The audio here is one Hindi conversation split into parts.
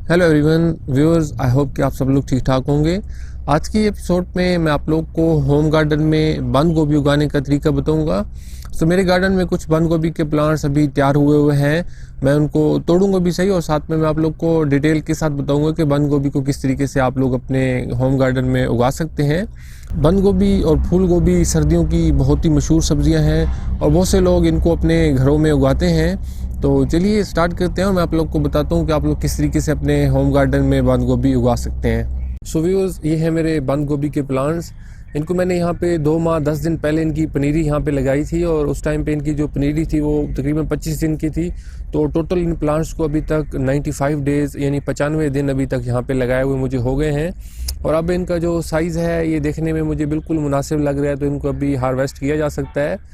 Hello everyone viewers, I hope कि आप सब लोग ठीक ठाक होंगे। आज की एपिसोड में मैं आप लोग को होम गार्डन में बंद गोभी उगाने का तरीका बताऊंगा। मेरे गार्डन में कुछ बंद गोभी के प्लांट्स अभी तैयार हुए हैं। मैं उनको तोड़ूंगा भी सही और साथ में मैं आप लोग को डिटेल के साथ बताऊंगा कि बंद गोभी को किस तरीके से आप लोग अपने होम गार्डन में उगा सकते हैं। बंद गोभी और फूल गोभी सर्दियों की बहुत ही मशहूर सब्जियां हैं और बहुत से लोग इनको अपने घरों में उगाते हैं। तो चलिए स्टार्ट करते हैं और मैं आप लोग को बताता हूँ कि आप लोग किस तरीके से अपने होम गार्डन में बंद गोभी उगा सकते हैं। व्यूअर्स, ये है मेरे बंद गोभी के प्लांट्स। इनको मैंने यहाँ पे 2 माह 10 दिन पहले इनकी पनीरी यहाँ पे लगाई थी और उस टाइम पे इनकी जो पनीरी थी वो तकरीबन 25 दिन की थी। तो टोटल इन प्लांट्स को अभी तक 95 डेज़ यानी 95 दिन अभी तक यहाँ पे लगाए हुए मुझे हो गए हैं। और अब इनका जो साइज़ है ये देखने में मुझे बिल्कुल मुनासिब लग रहा है, तो इनको अभी हार्वेस्ट किया जा सकता है।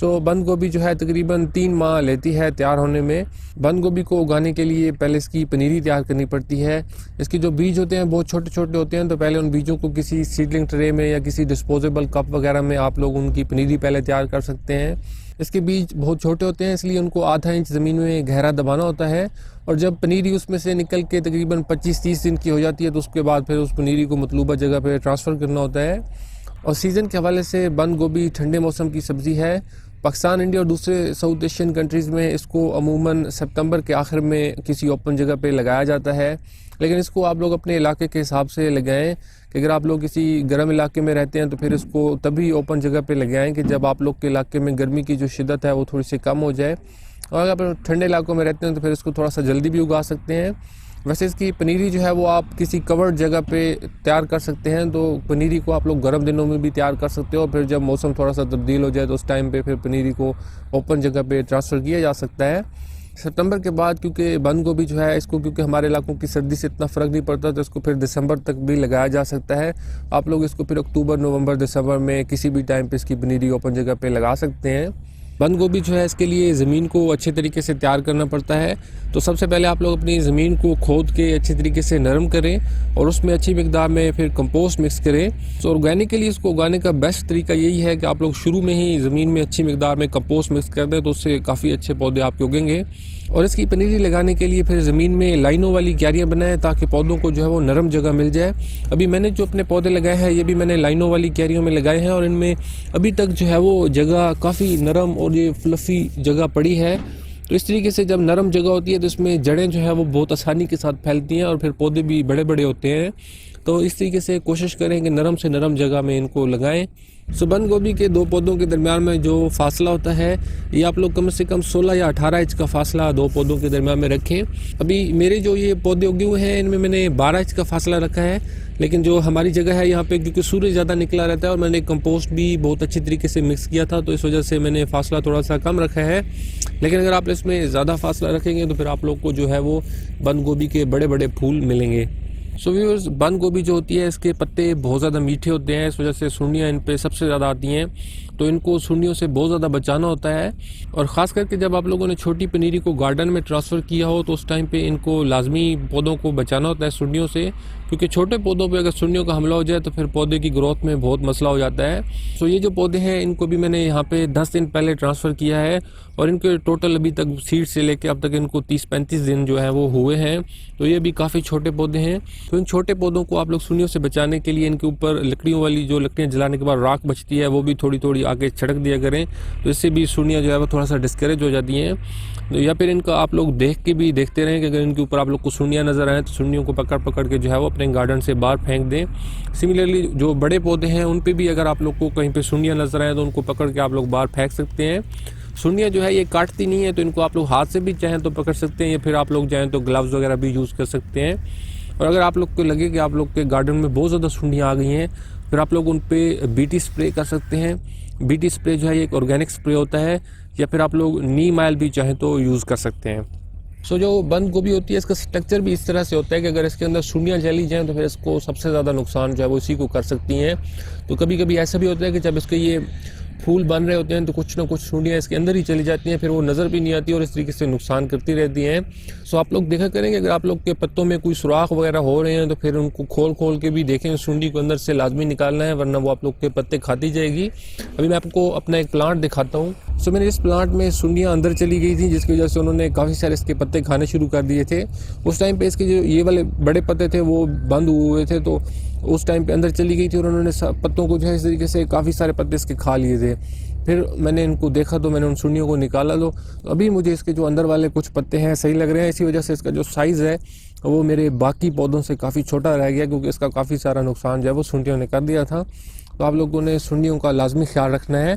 बंद गोभी जो है तकरीबन 3 माह लेती है तैयार होने में। बंद गोभी को उगाने के लिए पहले इसकी पनीरी तैयार करनी पड़ती है। इसके जो बीज होते हैं बहुत छोटे छोटे होते हैं, तो पहले उन बीजों को किसी सीडलिंग ट्रे में या किसी डिस्पोजेबल कप वगैरह में आप लोग उनकी पनीरी पहले तैयार कर सकते हैं। इसके बीज बहुत छोटे होते हैं, इसलिए उनको आधा इंच ज़मीन में गहरा दबाना होता है। और जब पनीरी उसमें से निकल के तकरीबन 25-30 दिन की हो जाती है तो उसके बाद फिर उस पनीरी को मतलूबा जगह पर ट्रांसफ़र करना होता है। और सीज़न के हवाले से बंद गोभी ठंडे मौसम की सब्ज़ी है। पाकिस्तान, इंडिया और दूसरे साउथ एशियन कंट्रीज़ में इसको अमूमन सितंबर के आखिर में किसी ओपन जगह पे लगाया जाता है। लेकिन इसको आप लोग अपने इलाके के हिसाब से लगाएं कि अगर आप लोग किसी गर्म इलाके में रहते हैं तो फिर इसको तभी ओपन जगह पे लगाएं कि जब आप लोग के इलाके में गर्मी की जो शिद्दत है वो थोड़ी सी कम हो जाए। और अगर आप ठंडे इलाकों में रहते हैं तो फिर इसको थोड़ा सा जल्दी भी उगा सकते हैं। वैसे इसकी पनीरी जो है वो आप किसी कवर्ड जगह पे तैयार कर सकते हैं, तो पनीरी को आप लोग गर्म दिनों में भी तैयार कर सकते हो और फिर जब मौसम थोड़ा सा तब्दील हो जाए तो उस टाइम पे फिर पनीरी को ओपन जगह पे ट्रांसफ़र किया जा सकता है। सितंबर के बाद क्योंकि बंद गोभी जो है इसको क्योंकि हमारे इलाकों की सर्दी से इतना फ़र्क नहीं पड़ता, तो इसको फिर दिसंबर तक भी लगाया जा सकता है। आप लोग इसको फिर अक्टूबर, नवंबर, दिसंबर में किसी भी टाइम पे इसकी पनीरी ओपन जगह पे लगा सकते हैं। बंद गोभी जो है इसके लिए ज़मीन को अच्छे तरीके से तैयार करना पड़ता है। तो सबसे पहले आप लोग अपनी ज़मीन को खोद के अच्छे तरीके से नरम करें और उसमें अच्छी मिकदार में फिर कंपोस्ट मिक्स करें। ऑर्गेनिकली इसको उगाने का बेस्ट तरीका यही है कि आप लोग शुरू में ही ज़मीन में अच्छी मिकदार में कंपोस्ट मिक्स कर दें, तो उससे काफ़ी अच्छे पौधे आपके उगेंगे। और इसकी पनीरी लगाने के लिए फिर ज़मीन में लाइनों वाली क्यारियाँ बनाएं ताकि पौधों को जो है वो नरम जगह मिल जाए। अभी मैंने जो अपने पौधे लगाए हैं ये भी मैंने लाइनों वाली क्यारियों में लगाए हैं और इनमें अभी तक जो है वो जगह काफ़ी नरम और ये फ्लफ़ी जगह पड़ी है। तो इस तरीके से जब नरम जगह होती है तो इसमें जड़ें जो है वो बहुत आसानी के साथ फैलती हैं और फिर पौधे भी बड़े बड़े होते हैं। तो इस तरीके से कोशिश करें कि नरम से नरम जगह में इनको लगाएं। बंद गोभी के 2 पौधों के दरमियान में जो फासला होता है ये आप लोग कम से कम 16 या 18 इंच का फासला 2 पौधों के दरमियान में रखें। अभी मेरे जो ये पौधे उगे हुए हैं इनमें मैंने 12 इंच का फासला रखा है, लेकिन जो हमारी जगह है यहाँ पे क्योंकि सूर्य ज़्यादा निकला रहता है और मैंने कंपोस्ट भी बहुत अच्छी तरीके से मिक्स किया था, तो इस वजह से मैंने फासला थोड़ा सा कम रखा है। लेकिन अगर आप इसमें ज़्यादा फासला रखेंगे तो फिर आप लोग को जो है वो बंद गोभी के बड़े बड़े फूल मिलेंगे। व्यूअर्स, बंद गोभी जो होती है इसके पत्ते बहुत ज़्यादा मीठे होते हैं, इस वजह से सुंडियाँ इन पे सबसे ज़्यादा आती हैं, तो इनको सुंडियों से बहुत ज़्यादा बचाना होता है। और ख़ास करके जब आप लोगों ने छोटी पनीरी को गार्डन में ट्रांसफ़र किया हो तो उस टाइम पे इनको लाजमी पौधों को बचाना होता है सुंडियों से, क्योंकि छोटे पौधों पे अगर सुंडियों का हमला हो जाए तो फिर पौधे की ग्रोथ में बहुत मसला हो जाता है। ये जो पौधे हैं इनको भी मैंने यहाँ पे 10 दिन पहले ट्रांसफ़र किया है और इनके टोटल अभी तक सीड से लेके अब तक इनको 30-35 दिन जो है वो हुए हैं, तो ये भी काफ़ी छोटे पौधे हैं। तो इन छोटे पौधों को आप लोग सुंडियों से बचाने के लिए इनके ऊपर लकड़ियों वाली जो लकड़ियाँ जलाने के बाद राख बचती है वो भी थोड़ी थोड़ी आगे छिड़क दिया करें, तो इससे भी सुंडियाँ जो है वो थोड़ा सा डिस्करेज हो जाती हैं। या फिर इनका आप लोग देख के भी देखते रहें कि अगर इनके ऊपर आप लोग को सुंडियाँ नज़र आएँ तो सुंडियों को पकड़ पकड़ के जो है वो अपने गार्डन से बाहर फेंक दें। सिमिलरली जो बड़े पौधे हैं उन पे भी अगर आप लोग को कहीं पे सुंडियाँ नज़र आएँ तो उनको पकड़ के आप लोग बाहर फेंक सकते हैं। सुंडियाँ जो है ये काटती नहीं है, तो इनको आप लोग हाथ से भी चाहें तो पकड़ सकते हैं या फिर आप लोग चाहें तो ग्लव्स वगैरह भी यूज़ कर सकते हैं। और अगर आप लोग को लगे कि आप लोग के गार्डन में बहुत ज़्यादा सुंडियाँ आ गई हैं फिर आप लोग उन पे बीटी स्प्रे कर सकते हैं। बीटी स्प्रे जो है ये एक ऑर्गेनिक स्प्रे होता है, या फिर आप लोग नीम ऑयल भी चाहें तो यूज़ कर सकते हैं। जो बंद गोभी होती है इसका स्ट्रक्चर भी इस तरह से होता है कि अगर इसके अंदर सुंडियाँ चली जाएँ तो फिर इसको सबसे ज़्यादा नुकसान जो है वो इसी को कर सकती हैं। तो कभी कभी ऐसा भी होता है कि जब इसके ये फूल बन रहे होते हैं तो कुछ ना कुछ सुंडियाँ इसके अंदर ही चली जाती हैं, फिर वो नज़र भी नहीं आती और इस तरीके से नुकसान करती रहती हैं। आप लोग देखा करेंगे अगर आप लोग के पत्तों में कोई सुराख वगैरह हो रहे हैं तो फिर उनको खोल खोल के भी देखें, सुंडी को अंदर से लाजमी निकालना है वरना वो आप लोग के पत्ते खाती जाएगी। अभी मैं आपको अपना एक प्लांट दिखाता हूँ। सो मेरे इस प्लांट में सुंडियाँ अंदर चली गई थी, जिसकी वजह से उन्होंने काफ़ी सारे इसके पत्ते खाने शुरू कर दिए थे। उस टाइम पे इसके जो ये वाले बड़े पत्ते थे वो बंद हुए थे, तो उस टाइम पे अंदर चली गई थी और उन्होंने पत्तों को जो है इस तरीके से काफ़ी सारे पत्ते इसके खा लिए थे। फिर मैंने इनको देखा तो मैंने उन सुंडियों को निकाला। तो अभी मुझे इसके जो अंदर वाले कुछ पत्ते हैं सही लग रहे हैं। इसी वजह से इसका जो साइज़ है वो मेरे बाकी पौधों से काफ़ी छोटा रह गया, क्योंकि इसका काफ़ी सारा नुकसान जो है वो सुंडियों ने कर दिया था। तो आप लोगों ने सुंडियों का लाजमी ख्याल रखना है।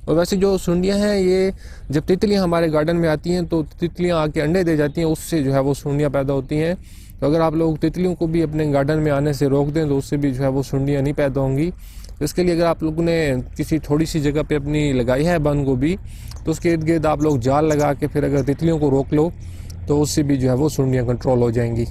और वैसे जो सुंडियाँ हैं, ये जब तितलियाँ हमारे गार्डन में आती हैं तो तितलियाँ आके अंडे दे जाती हैं, उससे जो है वो सुंडियाँ पैदा होती हैं। तो अगर आप लोग तितलियों को भी अपने गार्डन में आने से रोक दें तो उससे भी जो है वो सुंडियाँ नहीं पैदा होंगी। तो इसके लिए अगर आप लोगों ने किसी थोड़ी सी जगह पे अपनी लगाई है बंद गोभी, तो उसके इर्द गिर्द आप लोग जाल लगा के फिर अगर तितलियों को रोक लो तो उससे भी जो है वो सुंडियाँ कंट्रोल हो जाएंगी।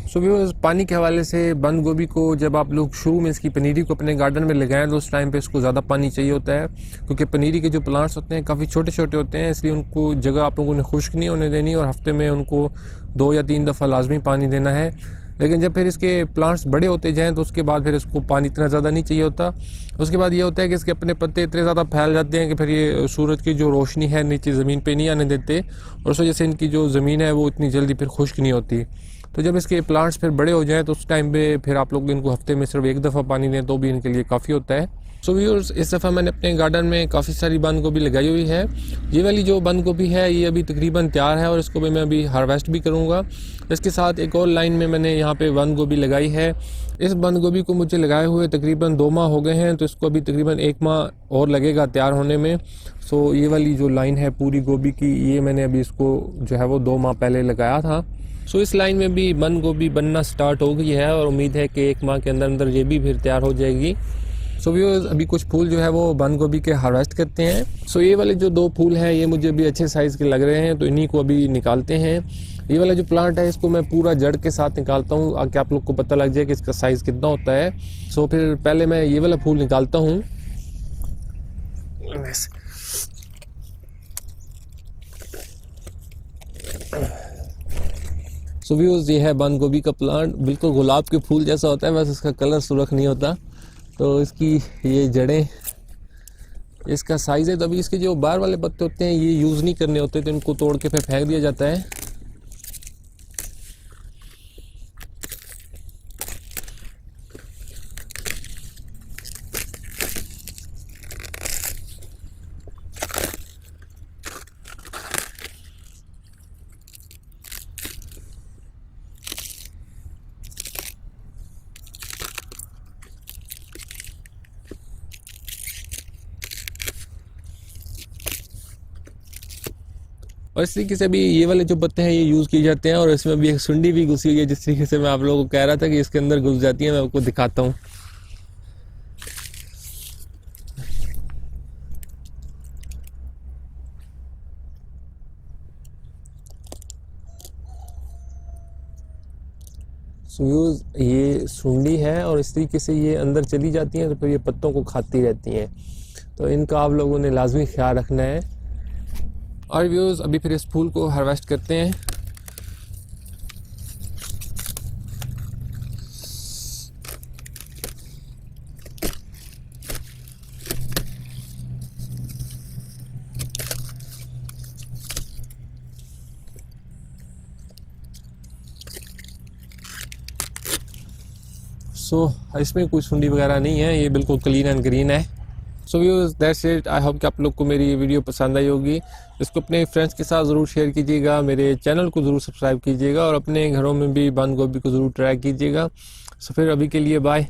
सो व्यूअर्स, पानी के हवाले से बंद गोभी को जब आप लोग शुरू में इसकी पनीरी को अपने गार्डन में लगाएं तो उस टाइम पे इसको ज़्यादा पानी चाहिए होता है, क्योंकि पनीरी के जो प्लांट्स होते हैं काफ़ी छोटे छोटे होते हैं, इसलिए उनको जगह आप लोगों ने खुश्क नहीं होने देनी और हफ्ते में उनको 2 या 3 दफ़ा लाजमी पानी देना है। लेकिन जब फिर इसके प्लांट्स बड़े होते जाएँ तो उसके बाद फिर इसको पानी इतना ज़्यादा नहीं चाहिए होता। उसके बाद ये होता है कि इसके अपने पत्ते इतने ज़्यादा फैल जाते हैं कि फिर ये सूरज की जो रोशनी है नीचे ज़मीन पे नहीं आने देते, और उस वजह से इनकी जो ज़मीन है वो इतनी जल्दी फिर खुश्क नहीं होती। तो जब इसके प्लांट्स फिर बड़े हो जाएँ तो उस टाइम पे फिर आप लोग इनको हफ्ते में सिर्फ 1 दफ़ा पानी दें तो भी इनके लिए काफ़ी होता है। सो व्यूअर्स, इस दफ़ा मैंने अपने गार्डन में काफ़ी सारी बंद गोभी लगाई हुई है। ये वाली जो बंद गोभी है ये अभी तकरीबन तैयार है और इसको भी मैं अभी हार्वेस्ट भी करूँगा। इसके साथ एक और लाइन में मैंने यहाँ पे बंद गोभी लगाई है। इस बंद गोभी को मुझे लगाए हुए तकरीबन 2 माह हो गए हैं, तो इसको अभी तकरीबन 1 माह और लगेगा तैयार होने में। सो ये वाली जो लाइन है पूरी गोभी की, ये मैंने अभी इसको जो है वो 2 माह पहले लगाया था। सो इस लाइन में भी बंद गोभी बनना स्टार्ट हो गई है और उम्मीद है कि 1 माह के अंदर अंदर ये भी फिर तैयार हो जाएगी। सो व्यूअर्स, अभी कुछ फूल जो है वो बंद गोभी के हार्वेस्ट करते हैं। सो ये वाले जो 2 फूल हैं ये मुझे अभी अच्छे साइज़ के लग रहे हैं, तो इन्हीं को अभी निकालते हैं। ये वाला जो प्लांट है इसको मैं पूरा जड़ के साथ निकालता हूँ ताकि आप लोग को पता लग जाए कि इसका साइज़ कितना होता है। सो फिर पहले मैं ये वाला फूल निकालता हूँ। सो व्यूअर्स, ये है बंद गोभी का प्लांट, बिल्कुल गुलाब के फूल जैसा होता है, बस इसका कलर सुर्ख नहीं होता। तो इसकी ये जड़ें, इसका साइज़ है। तो अभी इसके जो बाहर वाले पत्ते होते हैं ये यूज़ नहीं करने होते, तो इनको तोड़ के फिर फेंक दिया जाता है। और इस तरीके से भी ये वाले जो पत्ते हैं ये यूज़ किए जाते हैं। और इसमें भी एक सुंडी भी घुसी हुई है, जिस तरीके से मैं आप लोगों को कह रहा था कि इसके अंदर घुस जाती है, मैं आपको दिखाता हूँ। ये सुंडी है और इस तरीके से ये अंदर चली जाती हैं तो फिर ये पत्तों को खाती रहती हैं, तो इनका आप लोगों ने लाजमी ख्याल रखना है। और व्यूअर्स, अभी फिर इस फूल को हार्वेस्ट करते हैं। इसमें कोई सुंडी वगैरह नहीं है, ये बिल्कुल क्लीन एंड ग्रीन है। So viewers, that's it. I hope कि आप लोग को मेरी ये वीडियो पसंद आई होगी। इसको अपने फ्रेंड्स के साथ ज़रूर शेयर कीजिएगा, मेरे चैनल को ज़रूर सब्सक्राइब कीजिएगा और अपने घरों में भी बंद गोभी को ज़रूर ट्राई कीजिएगा। सो फिर अभी के लिए बाय।